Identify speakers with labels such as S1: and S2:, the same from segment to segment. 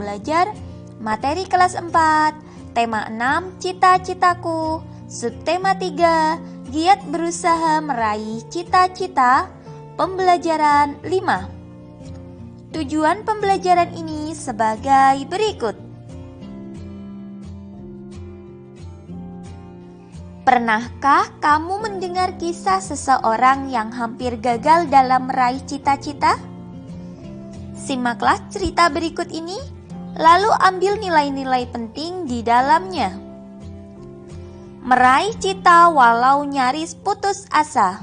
S1: belajar materi kelas 4, tema 6, cita-citaku, subtema 3, giat berusaha meraih cita-cita, pembelajaran 5. Tujuan pembelajaran ini sebagai berikut. Pernahkah kamu mendengar kisah seseorang yang hampir gagal dalam meraih cita-cita? Simaklah cerita berikut ini, lalu ambil nilai-nilai penting di dalamnya. Meraih cita walau nyaris putus asa.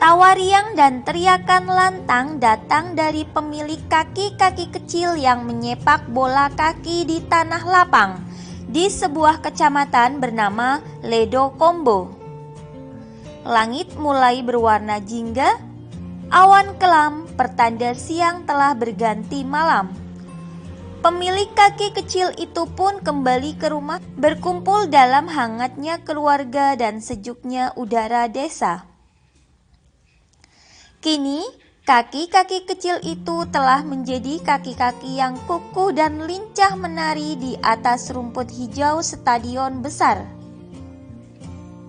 S1: Tawa riang dan teriakan lantang datang dari pemilik kaki-kaki kecil yang menyepak bola kaki di tanah lapang di sebuah kecamatan bernama Ledo Kombo. Langit mulai berwarna jingga, awan kelam pertanda siang telah berganti malam. Pemilik kaki kecil itu pun kembali ke rumah, berkumpul dalam hangatnya keluarga dan sejuknya udara desa. Kini, kaki-kaki kecil itu telah menjadi kaki-kaki yang kukuh dan lincah menari di atas rumput hijau stadion besar.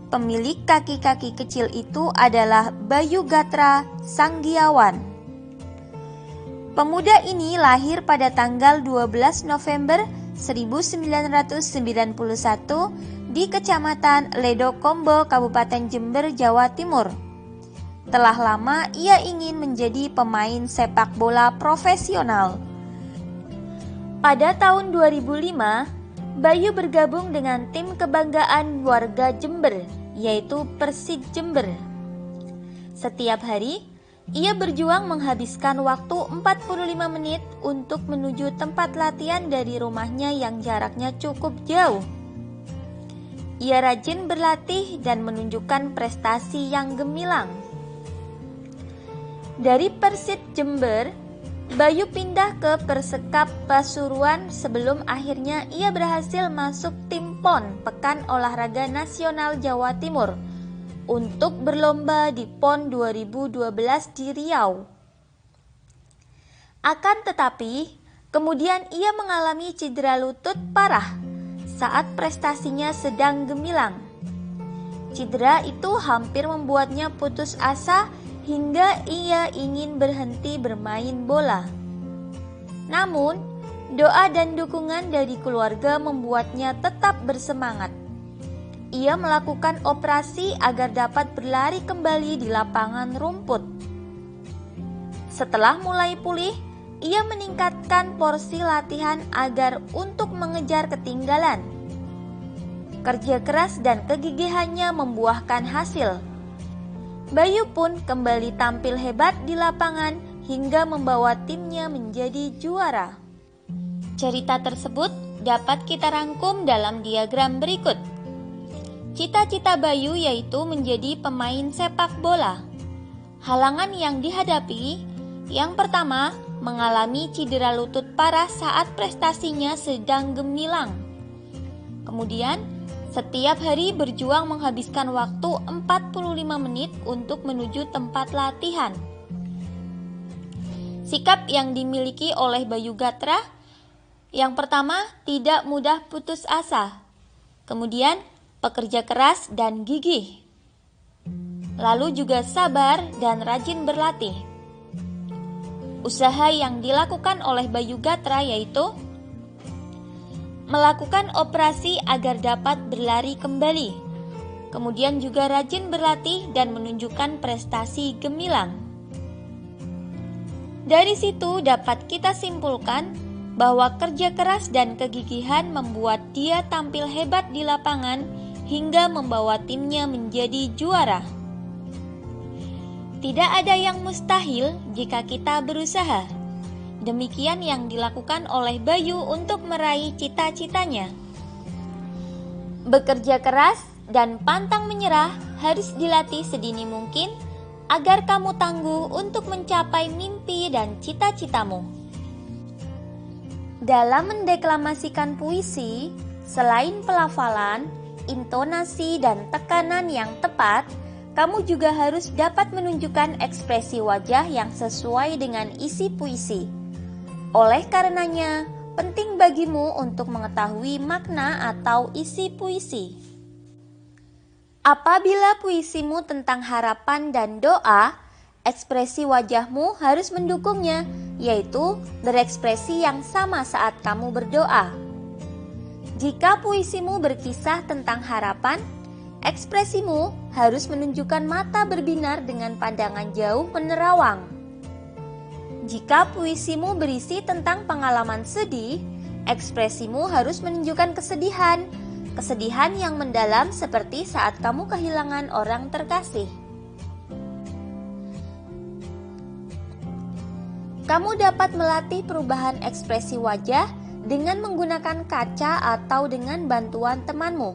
S1: Pemilik kaki-kaki kecil itu adalah Bayu Gatra Sanggiawan. Pemuda ini lahir pada tanggal 12 November 1991 di Kecamatan Ledo Kombo, Kabupaten Jember, Jawa Timur. Telah lama ia ingin menjadi pemain sepak bola profesional. Pada tahun 2005, Bayu bergabung dengan tim kebanggaan warga Jember, yaitu Persid Jember. Setiap hari, ia berjuang menghabiskan waktu 45 menit untuk menuju tempat latihan dari rumahnya yang jaraknya cukup jauh. Ia rajin berlatih dan menunjukkan prestasi yang gemilang. Dari Persid Jember, Bayu pindah ke Persekap Pasuruan sebelum akhirnya ia berhasil masuk tim PON Pekan Olahraga Nasional Jawa Timur untuk berlomba di PON 2012 di Riau. Akan tetapi, kemudian ia mengalami cedera lutut parah saat prestasinya sedang gemilang. Cedera itu hampir membuatnya putus asa hingga ia ingin berhenti bermain bola. Namun, doa dan dukungan dari keluarga membuatnya tetap bersemangat. Ia melakukan operasi agar dapat berlari kembali di lapangan rumput. Setelah mulai pulih, ia meningkatkan porsi latihan agar untuk mengejar ketinggalan. Kerja keras dan kegigihannya membuahkan hasil. Bayu pun kembali tampil hebat di lapangan hingga membawa timnya menjadi juara. Cerita tersebut dapat kita rangkum dalam diagram berikut. Cita-cita Bayu yaitu menjadi pemain sepak bola. Halangan yang dihadapi, yang pertama, mengalami cedera lutut parah saat prestasinya sedang gemilang. Kemudian, setiap hari berjuang menghabiskan waktu 45 menit untuk menuju tempat latihan. Sikap yang dimiliki oleh Bayu Gatra, yang pertama, tidak mudah putus asa. Kemudian, pekerja keras dan gigih. Lalu juga sabar dan rajin berlatih. Usaha yang dilakukan oleh Bayu Gatra yaitu melakukan operasi agar dapat berlari kembali. Kemudian juga rajin berlatih dan menunjukkan prestasi gemilang. Dari situ dapat kita simpulkan bahwa kerja keras dan kegigihan membuat dia tampil hebat di lapangan hingga membawa timnya menjadi juara. Tidak ada yang mustahil jika kita berusaha. Demikian yang dilakukan oleh Bayu untuk meraih cita-citanya. Bekerja keras dan pantang menyerah harus dilatih sedini mungkin agar kamu tangguh untuk mencapai mimpi dan cita-citamu. Dalam mendeklamasikan puisi, selain pelafalan, intonasi, dan tekanan yang tepat, kamu juga harus dapat menunjukkan ekspresi wajah yang sesuai dengan isi puisi. Oleh karenanya, penting bagimu untuk mengetahui makna atau isi puisi. Apabila puisimu tentang harapan dan doa, ekspresi wajahmu harus mendukungnya, yaitu berekspresi yang sama saat kamu berdoa. Jika puisimu berkisah tentang harapan, ekspresimu harus menunjukkan mata berbinar dengan pandangan jauh menerawang. Jika puisimu berisi tentang pengalaman sedih, ekspresimu harus menunjukkan kesedihan yang mendalam seperti saat kamu kehilangan orang terkasih. Kamu dapat melatih perubahan ekspresi wajah dengan menggunakan kaca atau dengan bantuan temanmu.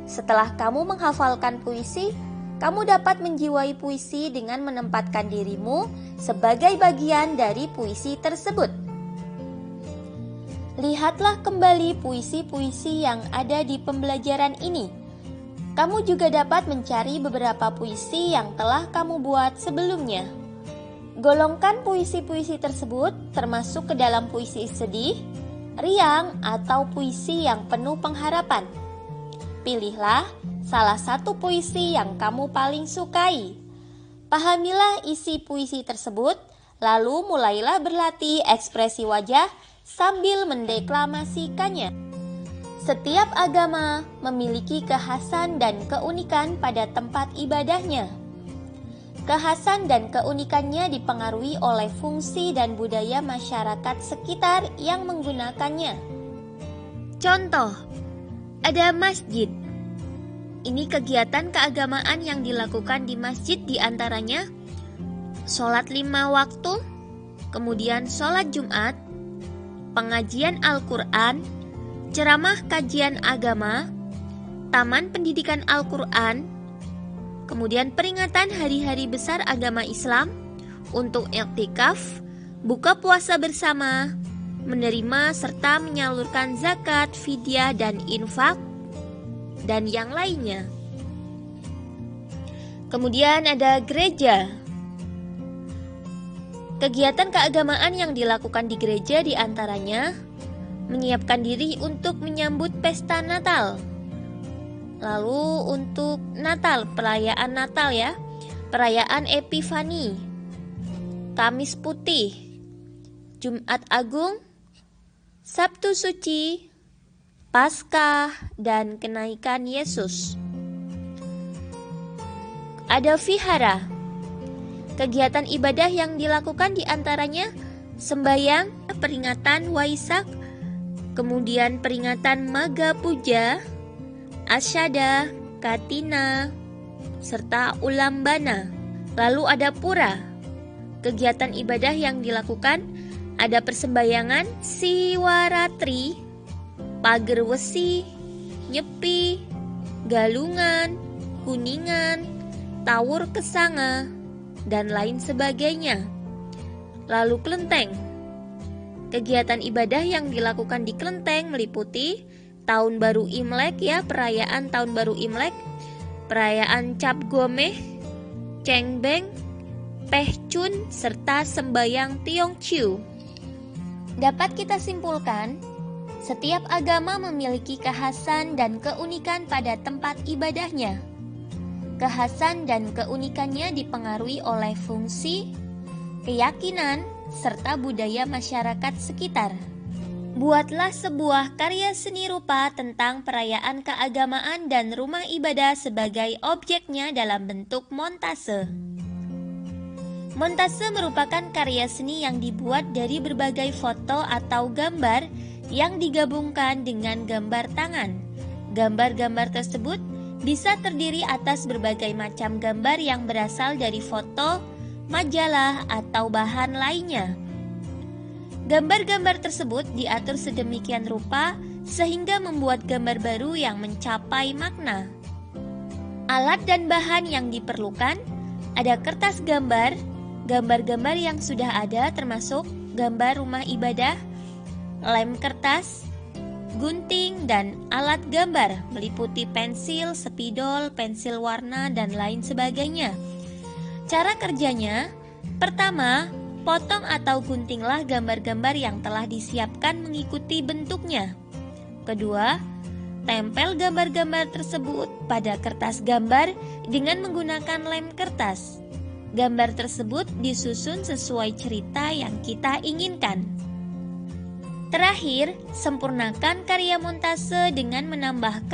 S1: Setelah kamu menghafalkan puisi, kamu dapat menjiwai puisi dengan menempatkan dirimu sebagai bagian dari puisi tersebut. Lihatlah kembali puisi-puisi yang ada di pembelajaran ini. Kamu juga dapat mencari beberapa puisi yang telah kamu buat sebelumnya. Golongkan puisi-puisi tersebut termasuk ke dalam puisi sedih, riang, atau puisi yang penuh pengharapan. Pilihlah salah satu puisi yang kamu paling sukai. Pahamilah isi puisi tersebut, lalu mulailah berlatih ekspresi wajah sambil mendeklamasikannya. Setiap agama memiliki kekhasan dan keunikan pada tempat ibadahnya. Kekhasan dan keunikannya dipengaruhi oleh fungsi dan budaya masyarakat sekitar yang menggunakannya. Contoh, ada masjid. Ini kegiatan keagamaan yang dilakukan di masjid diantaranya sholat 5 waktu, kemudian sholat Jumat, pengajian Al-Quran, ceramah kajian agama, taman pendidikan Al-Quran, kemudian peringatan hari-hari besar agama Islam, untuk iktikaf, buka puasa bersama, menerima serta menyalurkan zakat, fidyah, dan infak, dan yang lainnya. Kemudian ada gereja. Kegiatan keagamaan yang dilakukan di gereja diantaranya menyiapkan diri untuk menyambut pesta Natal. Lalu untuk Natal, perayaan Natal ya, perayaan Epifani, Kamis Putih, Jumat Agung, Sabtu Suci, Paskah, dan kenaikan Yesus. Ada vihara. Kegiatan ibadah yang dilakukan diantaranya sembahyang, peringatan Waisak, kemudian peringatan Maga Puja, Asyada, Katina, serta Ulambana. Lalu ada pura. Kegiatan ibadah yang dilakukan ada persembahyangan Siwaratri, Pager Wesi, Nyepi, Galungan, Kuningan, Tawur Kesanga, dan lain sebagainya. Lalu kelenteng. Kegiatan ibadah yang dilakukan di kelenteng meliputi Tahun Baru Imlek ya, perayaan Tahun Baru Imlek, perayaan Cap Gomeh, Cengbeng, Pehcun, serta sembayang Tiongchiu. Dapat kita simpulkan, setiap agama memiliki kekhasan dan keunikan pada tempat ibadahnya. Kekhasan dan keunikannya dipengaruhi oleh fungsi, keyakinan, serta budaya masyarakat sekitar. Buatlah sebuah karya seni rupa tentang perayaan keagamaan dan rumah ibadah sebagai objeknya dalam bentuk montase. Montase merupakan karya seni yang dibuat dari berbagai foto atau gambar yang digabungkan dengan gambar tangan. Gambar-gambar tersebut bisa terdiri atas berbagai macam gambar yang berasal dari foto, majalah, atau bahan lainnya. Gambar-gambar tersebut diatur sedemikian rupa sehingga membuat gambar baru yang mencapai makna. Alat dan bahan yang diperlukan ada kertas gambar, gambar-gambar yang sudah ada termasuk gambar rumah ibadah, lem kertas, gunting, dan alat gambar meliputi pensil, spidol, pensil warna, dan lain sebagainya. Cara kerjanya, pertama, potong atau guntinglah gambar-gambar yang telah disiapkan mengikuti bentuknya. Kedua, tempel gambar-gambar tersebut pada kertas gambar dengan menggunakan lem kertas. Gambar tersebut disusun sesuai cerita yang kita inginkan. Terakhir, sempurnakan karya montase dengan menambahkan